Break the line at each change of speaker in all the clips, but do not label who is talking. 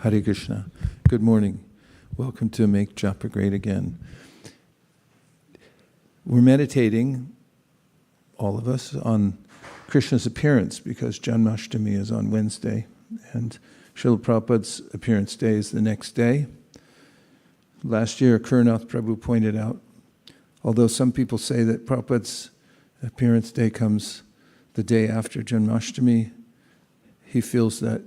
Hare Krishna. Good morning. Welcome to Make Japa Great Again. We're meditating, all of us, on Krishna's appearance because Janmashtami is on Wednesday and Srila Prabhupada's appearance day is the next day. Last year, Kurnath Prabhu pointed out, although some people say that Prabhupada's appearance day comes the day after Janmashtami, he feels that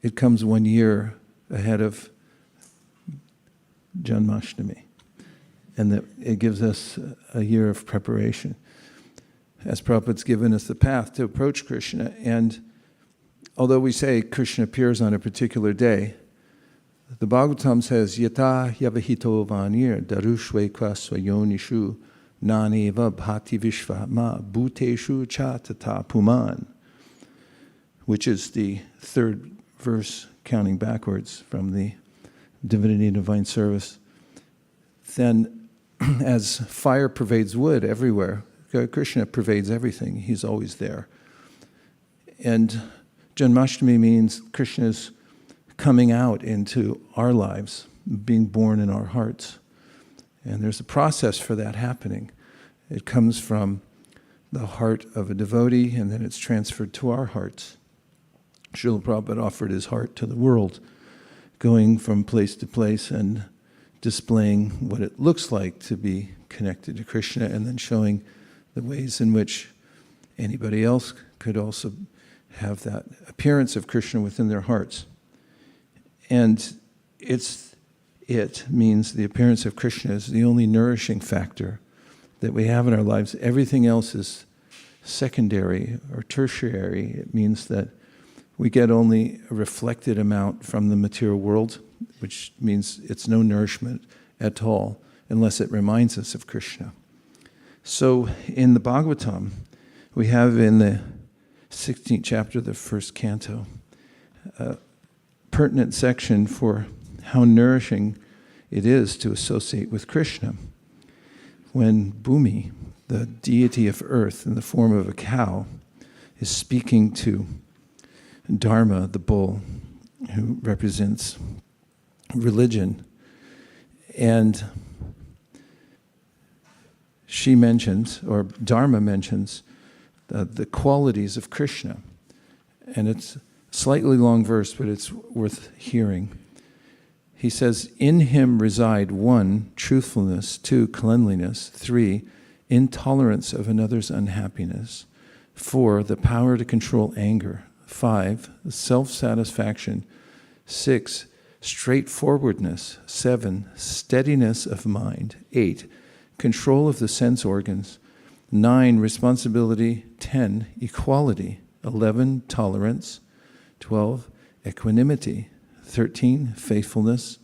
it comes 1 year ahead of Janmashtami, and that it gives us a year of preparation. As Prabhupada's given us the path to approach Krishna, and although we say Krishna appears on a particular day, the Bhagavatam says, Yata yavahito vanir darushve kvasvayonishu naneva bhati vishvama bhuteshu cha tata puman, which is the third verse counting backwards from the Divinity and Divine Service. Then, as fire pervades wood everywhere, Krishna pervades everything. He's always there. And Janmashtami means Krishna's coming out into our lives, being born in our hearts. And there's a process for that happening. It comes from the heart of a devotee, and then it's transferred to our hearts. Srila Prabhupada offered his heart to the world, going from place to place and displaying what it looks like to be connected to Krishna, and then showing the ways in which anybody else could also have that appearance of Krishna within their hearts. And it means the appearance of Krishna is the only nourishing factor that we have in our lives. Everything else is secondary or tertiary. It means that we get only a reflected amount from the material world, which means it's no nourishment at all unless it reminds us of Krishna. So in the Bhagavatam, we have in the 16th chapter, the first canto, a pertinent section for how nourishing it is to associate with Krishna. When Bhumi, the deity of earth in the form of a cow, is speaking to Dharma, the bull, who represents religion, and she mentions, or Dharma mentions, the qualities of Krishna. And it's a slightly long verse, but it's worth hearing. He says, in him reside 1, truthfulness, 2, cleanliness, 3, intolerance of another's unhappiness, 4, the power to control anger, 5, self-satisfaction, 6, straightforwardness, 7, steadiness of mind, 8, control of the sense organs, 9, responsibility, 10, equality, 11, tolerance, 12, equanimity, 13, faithfulness,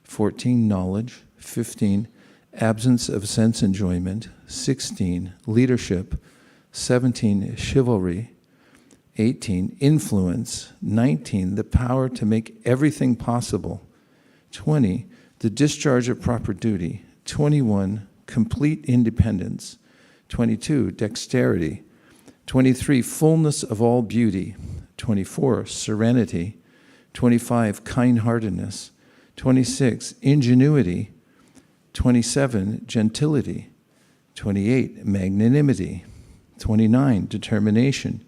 14, knowledge, 15, absence of sense enjoyment, 16, leadership, 17, chivalry, 18, influence, 19, the power to make everything possible, 20, the discharge of proper duty, 21, complete independence, 22, dexterity, 23, fullness of all beauty, 24, serenity, 25, kind-heartedness, 26, ingenuity, 27, gentility, 28, magnanimity, 29, determination,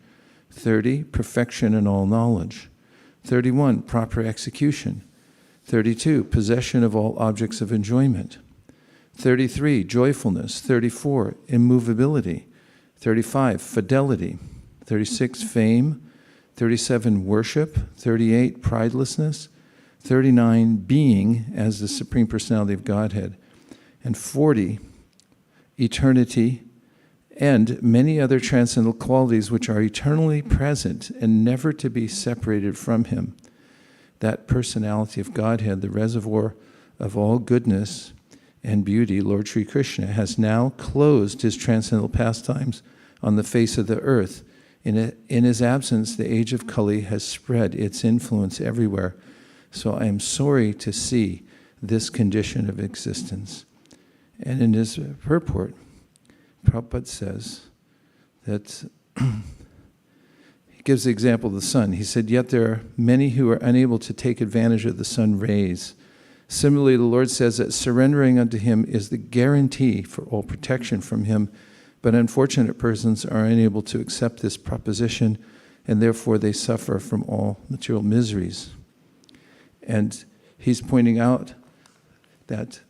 30, perfection in all knowledge, 31, proper execution, 32, possession of all objects of enjoyment, 33, joyfulness, 34, immovability, 35, fidelity, 36, fame, 37, worship, 38, pridelessness, 39, being as the Supreme Personality of Godhead, and 40, eternity, and many other transcendental qualities which are eternally present and never to be separated from him. That personality of Godhead, the reservoir of all goodness and beauty, Lord Sri Krishna, has now closed his transcendental pastimes on the face of the earth. In his absence, the age of Kali has spread its influence everywhere. So I am sorry to see this condition of existence. And in his purport, Prabhupada says that he gives the example of the sun. He said, yet there are many who are unable to take advantage of the sun rays. Similarly, the Lord says that surrendering unto him is the guarantee for all protection from him, but unfortunate persons are unable to accept this proposition, and therefore they suffer from all material miseries. And he's pointing out that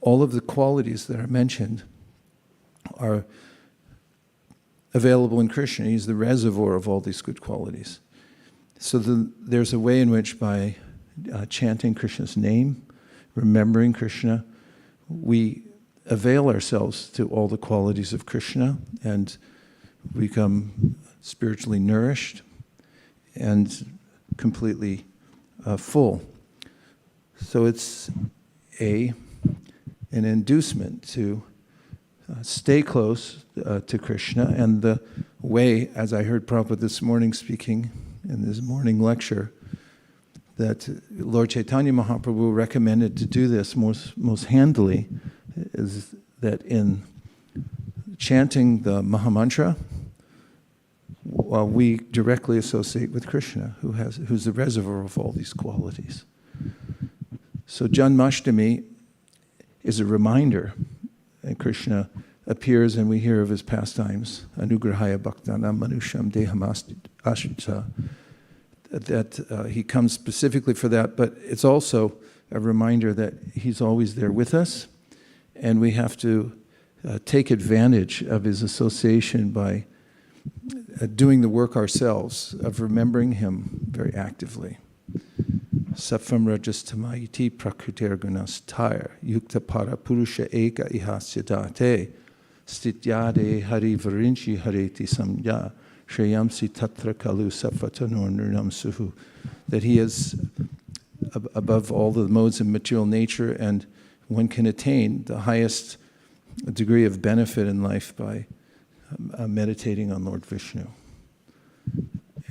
all of the qualities that are mentioned are available in Krishna. He's the reservoir of all these good qualities. So there's a way in which by chanting Krishna's name, remembering Krishna, we avail ourselves to all the qualities of Krishna and become spiritually nourished and completely full. So it's an inducement to stay close to Krishna, and the way, as I heard Prabhupada this morning speaking in his morning lecture, that Lord Chaitanya Mahaprabhu recommended to do this most handily is that in chanting the Mahamantra, we directly associate with Krishna, who's the reservoir of all these qualities. So Janmashtami is a reminder, and Krishna appears and we hear of his pastimes, Anugrahaya Bhaktanam Manusham Deham Ashrita, that he comes specifically for that, but it's also a reminder that he's always there with us, and we have to take advantage of his association by doing the work ourselves of remembering him very actively. Sattvam rajastamayiti prakrutir gunasthaya yukta para purusha eka ihasyadate stityade hari varinchi hareti samya shreyamsi tatra kalu sattvatanor nirnam suhu. That he is above all the modes of material nature, and one can attain the highest degree of benefit in life by meditating on Lord Vishnu.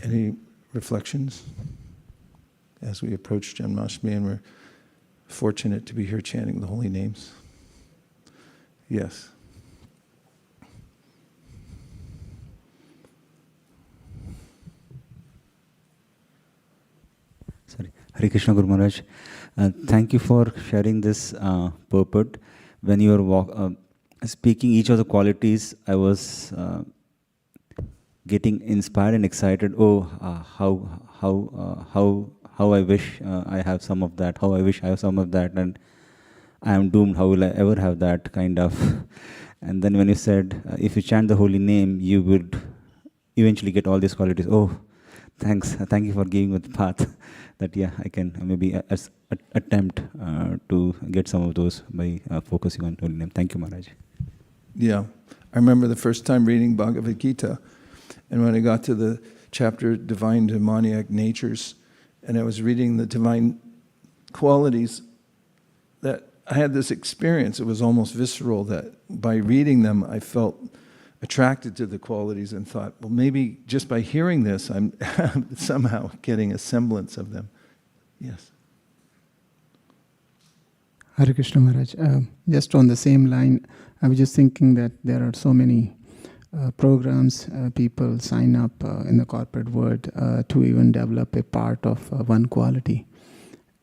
Any reflections as we approach Janmashtami and we're fortunate to be here chanting the holy names? Yes.
Sorry. Hare Krishna Guru Maharaj. Thank you for sharing this purport. When you were speaking each of the qualities, I was getting inspired and excited. How I wish I have some of that. How I wish I have some of that, and I am doomed. How will I ever have that kind of? And then when you said, if you chant the holy name, you would eventually get all these qualities. Oh, thanks. Thank you for giving me the path. That I can maybe attempt to get some of those by focusing on holy name. Thank you, Maharaj.
Yeah, I remember the first time reading Bhagavad Gita, and when I got to the chapter Divine Demoniac Natures, and I was reading the divine qualities, that I had this experience. It was almost visceral, that by reading them I felt attracted to the qualities and thought, well, maybe just by hearing this I'm somehow getting a semblance of them. Yes.
Hare Krishna Maharaj. Just on the same line, I was just thinking that there are so many programs, people sign up in the corporate world to even develop a part of one quality.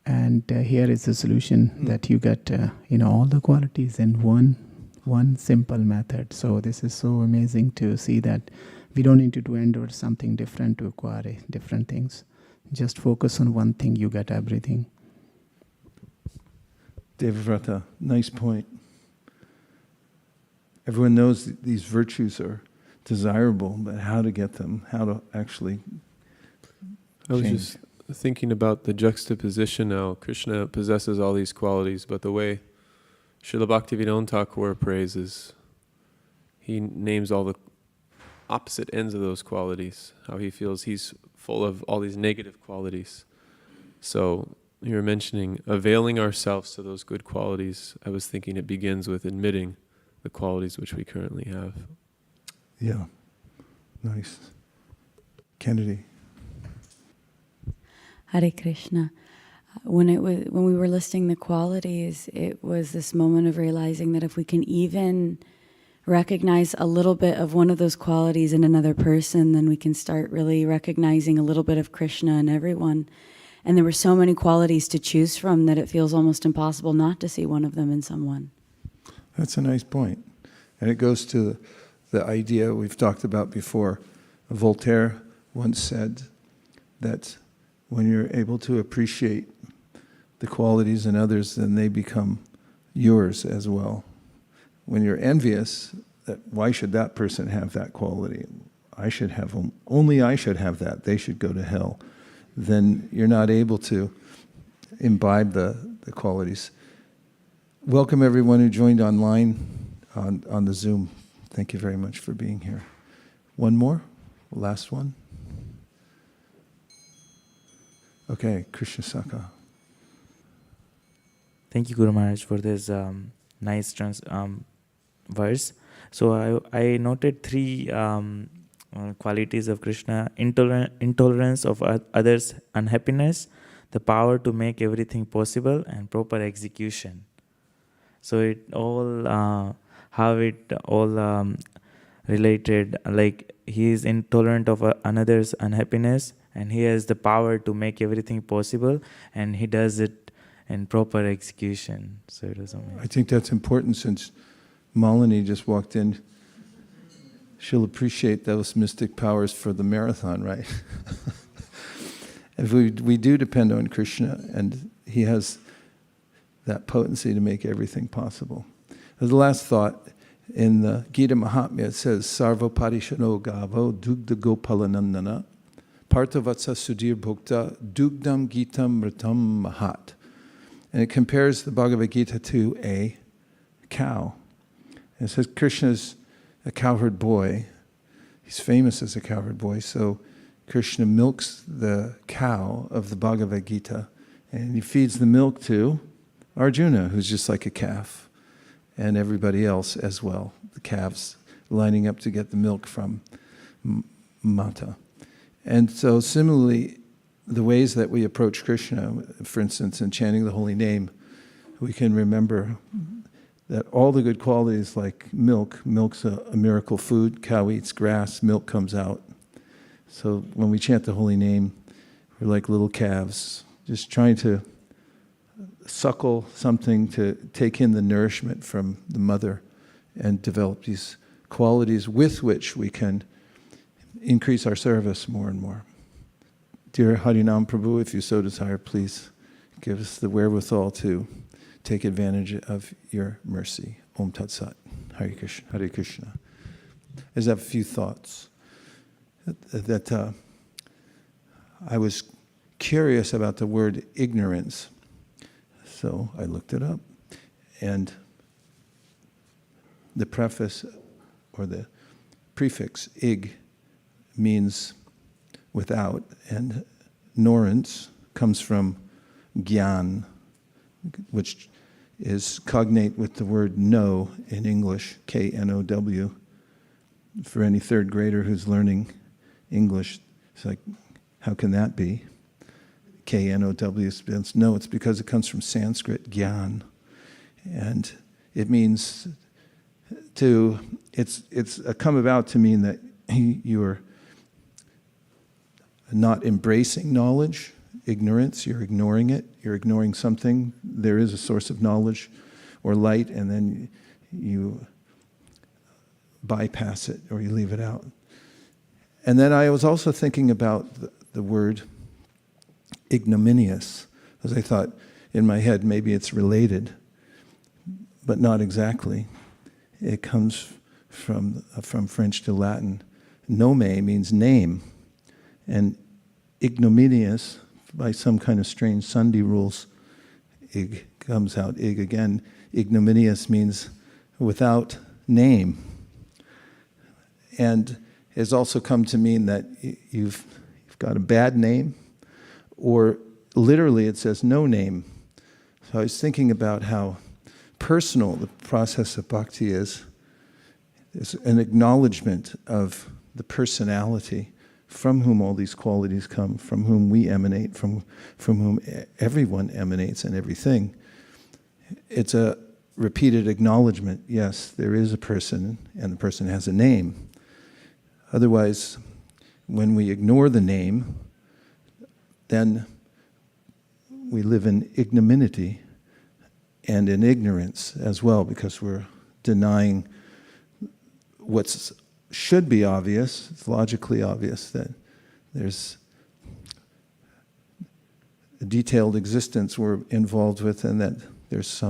And here is the solution that you get all the qualities in one simple method. So this is so amazing to see that we don't need to endure something different to acquire different things. Just focus on one thing, you get everything.
Devavrata, nice point. Everyone knows that these virtues are desirable, but how to get them, how to actually
I was
change.
just thinking about the juxtaposition now. Krishna possesses all these qualities, but the way Srila Bhaktivedanta Thakur praises, he names all the opposite ends of those qualities, how he feels he's full of all these negative qualities. So you were mentioning availing ourselves to those good qualities. I was thinking it begins with admitting the qualities which we currently have.
Yeah, nice. Kennedy.
Hare Krishna. When we were listing the qualities, it was this moment of realizing that if we can even recognize a little bit of one of those qualities in another person, then we can start really recognizing a little bit of Krishna in everyone. And there were so many qualities to choose from that it feels almost impossible not to see one of them in someone.
That's a nice point. And it goes to the idea we've talked about before. Voltaire once said that when you're able to appreciate the qualities in others, then they become yours as well. When you're envious, that why should that person have that quality? I should have them. Only I should have that. They should go to hell. Then you're not able to imbibe the qualities. Welcome everyone who joined online on the Zoom. Thank you very much for being here. One more? Last one? Okay, Vaiśeṣika.
Thank you, Guru Maharaj, for this nice verse. So I noted three qualities of Krishna: intolerance of others' unhappiness, the power to make everything possible, and proper execution. So it all, how it all related, like he is intolerant of another's unhappiness, and he has the power to make everything possible, and he does it in proper execution. So it was amazing.
I think that's important since Malini just walked in. She'll appreciate those mystic powers for the marathon, right? If we do depend on Krishna, and he has that potency to make everything possible. As the last thought, in the Gita Mahatmya it says, Sarva Parishano Gavo Dugda Gopalanandana Parthavatsa Sudhir Bhokta Dugdam Gitam Mritam Mahat. And it compares the Bhagavad Gita to a cow. And it says Krishna's a cowherd boy. He's famous as a cowherd boy, so Krishna milks the cow of the Bhagavad Gita, and he feeds the milk to Arjuna, who's just like a calf, and everybody else as well, the calves lining up to get the milk from Mata. And so similarly, the ways that we approach Krishna, for instance, in chanting the holy name, we can remember that all the good qualities like milk's a miracle food, cow eats grass, milk comes out. So when we chant the holy name, we're like little calves, just trying to suckle something to take in the nourishment from the mother and develop these qualities with which we can increase our service more and more. Dear Harinam Prabhu, if you so desire, please give us the wherewithal to take advantage of your mercy. Om Tat Sat. Hare Krishna. Hare Krishna. I just have a few thoughts. That I was curious about the word ignorance. So I looked it up. And the preface or the prefix ig means without, and ignorance comes from gyan, which is cognate with the word know in English, K-N-O-W. For any third grader who's learning English, it's like, how can that be? K-N-O-W, no, it's because it comes from Sanskrit, gyan. And it means it's come about to mean that you're not embracing knowledge, ignorance, you're ignoring it, you're ignoring something. There is a source of knowledge or light, and then you bypass it or you leave it out. And then I was also thinking about the word ignominious, because I thought in my head maybe it's related, but not exactly. It comes from French to Latin. Nome means name, and ignominious, by some kind of strange Sunday rules, ig comes out ig again. Ignominious means without name. And it's also come to mean that you've got a bad name, or literally it says no name. So I was thinking about how personal the process of bhakti is. It's an acknowledgement of the personality from whom all these qualities come, from whom we emanate, from whom everyone emanates and everything. It's a repeated acknowledgement, yes, there is a person, and the person has a name. Otherwise, when we ignore the name, then we live in ignominy and in ignorance as well, because we're denying what should be obvious. It's logically obvious that there's a detailed existence we're involved with, and that there's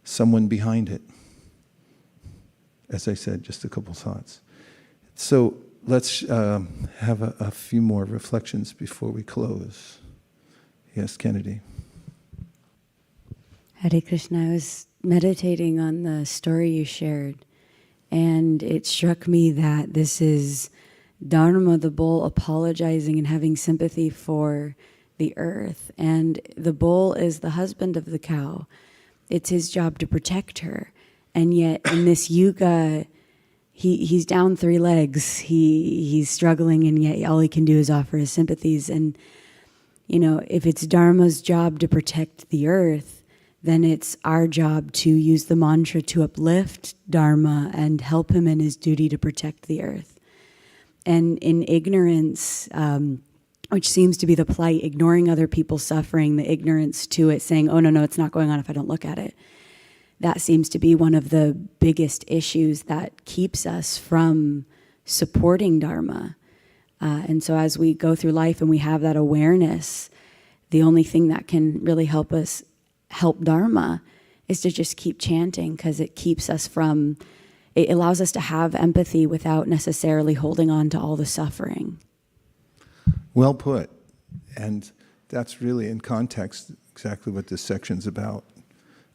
someone behind it. As I said, just a couple thoughts. So let's have a few more reflections before we close. Yes, Kennedy.
Hare Krishna, I was meditating on the story you shared, and it struck me that this is Dharma, the bull, apologizing and having sympathy for the earth. And the bull is the husband of the cow. It's his job to protect her. And yet in this yuga, he's down 3 legs. He's struggling, and yet all he can do is offer his sympathies. And, you know, if it's Dharma's job to protect the earth, then it's our job to use the mantra to uplift Dharma and help him in his duty to protect the earth. And in ignorance, which seems to be the plight, ignoring other people's suffering, the ignorance to it, saying, oh, no, it's not going on if I don't look at it. That seems to be one of the biggest issues that keeps us from supporting Dharma. And so as we go through life and we have that awareness, the only thing that can really help us help Dharma is to just keep chanting, because it keeps us from, it allows us to have empathy without necessarily holding on to all the suffering.
Well put. And that's really in context exactly what this section's about,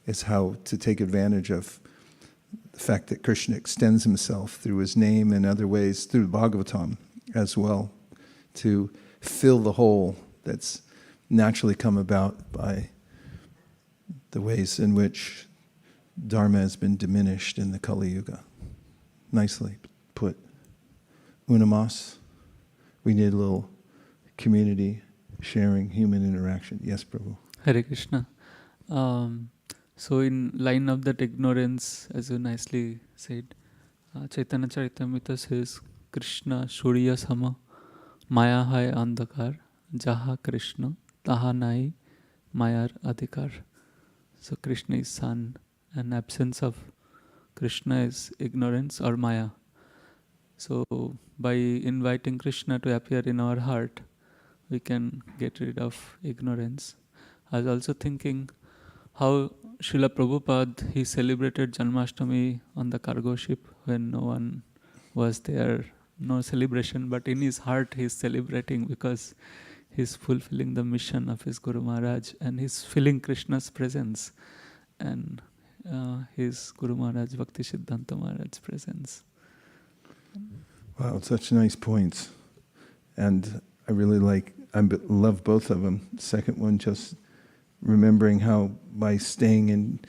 is how to take advantage of the fact that Krishna extends himself through his name and other ways, through Bhagavatam as well, to fill the hole that's naturally come about by the ways in which Dharma has been diminished in the Kali Yuga. Nicely put. Unamas, we need a little community sharing, human interaction. Yes, Prabhu.
Hare Krishna. So in line of that ignorance, as you nicely said, Chaitanya Charitamrita says, Krishna Surya Sama, Maya hai andhakar, Jaha Krishna, Taha nai, Mayar adhikar. So Krishna is sun, and absence of Krishna is ignorance or Maya. So by inviting Krishna to appear in our heart, we can get rid of ignorance. I was also thinking how Srila Prabhupada, he celebrated Janmashtami on the cargo ship when no one was there, no celebration, but in his heart he is celebrating because he's fulfilling the mission of his Guru Maharaj, and he's feeling Krishna's presence and his Guru Maharaj, Bhakti Siddhanta Maharaj's presence.
Wow, such nice points. And I really love both of them. The second one, just remembering how by staying in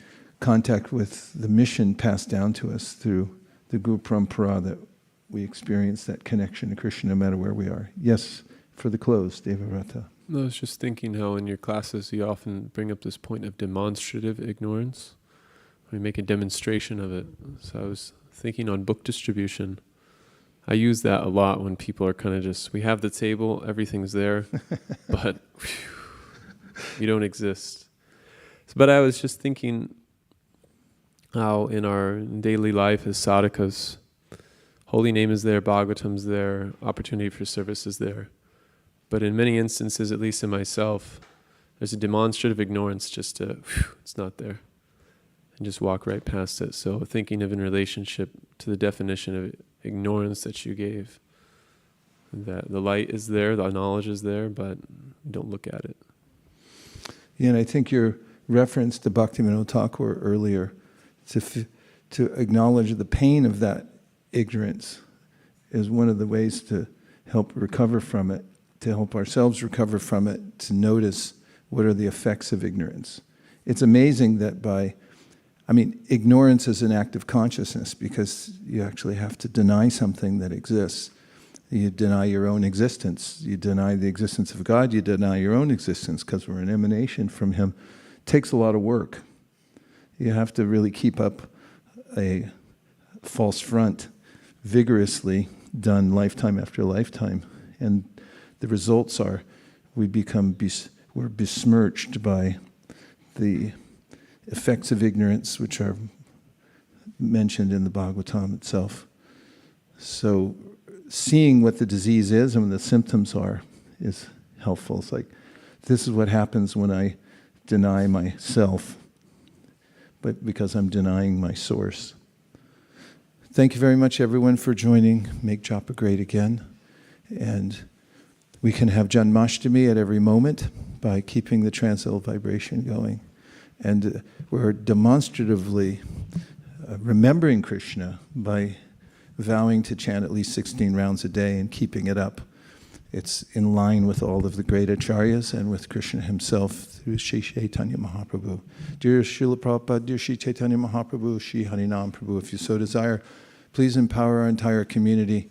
contact with the mission passed down to us through the Guru Parampara, that we experience that connection to Krishna no matter where we are. Yes, for the close, Devavrata.
No, I was just thinking how in your classes you often bring up this point of demonstrative ignorance. We make a demonstration of it. So I was thinking on book distribution. I use that a lot when people are kind of just, we have the table, everything's there, but you don't exist. But I was just thinking how in our daily life as sadhakas, holy name is there, Bhagavatam's there, opportunity for service is there. But in many instances, at least in myself, there's a demonstrative ignorance just to, it's not there, and just walk right past it. So thinking of in relationship to the definition of ignorance that you gave, that the light is there, the knowledge is there, but don't look at it.
Yeah, and I think your reference to Bhaktivinoda Thakur earlier, to acknowledge the pain of that ignorance, is one of the ways to help recover from it, to help ourselves recover from it, to notice what are the effects of ignorance. It's amazing that ignorance is an act of consciousness, because you actually have to deny something that exists. You deny your own existence. You deny the existence of God. You deny your own existence because we're an emanation from Him. It takes a lot of work. You have to really keep up a false front, vigorously done lifetime after lifetime. And the results are we're besmirched by the effects of ignorance, which are mentioned in the Bhagavatam itself. So seeing what the disease is and what the symptoms are is helpful. It's like, this is what happens when I deny myself, but because I'm denying my source. Thank you very much, everyone, for joining Make Japa Great Again. And we can have Janmashtami at every moment by keeping the transcendental vibration going. And we're demonstratively remembering Krishna by vowing to chant at least 16 rounds a day and keeping it up. It's in line with all of the great acharyas and with Krishna himself through Sri Chaitanya Mahaprabhu. Dear Srila Prabhupada, dear Sri Chaitanya Mahaprabhu, Sri Harinam Prabhu, if you so desire, please empower our entire community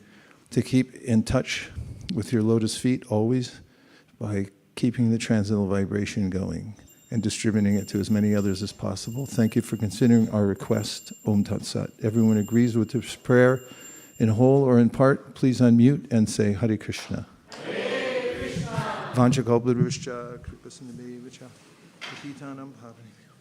to keep in touch with your lotus feet always by keeping the transcendental vibration going and distributing it to as many others as possible. Thank you for considering our request. Om Tat Sat. Everyone agrees with this prayer in whole or in part. Please unmute and say Hare Krishna. Hare Krishna. Vancha kalpataruscha kripa sindhubhya vacha patitanam pavanebhyo.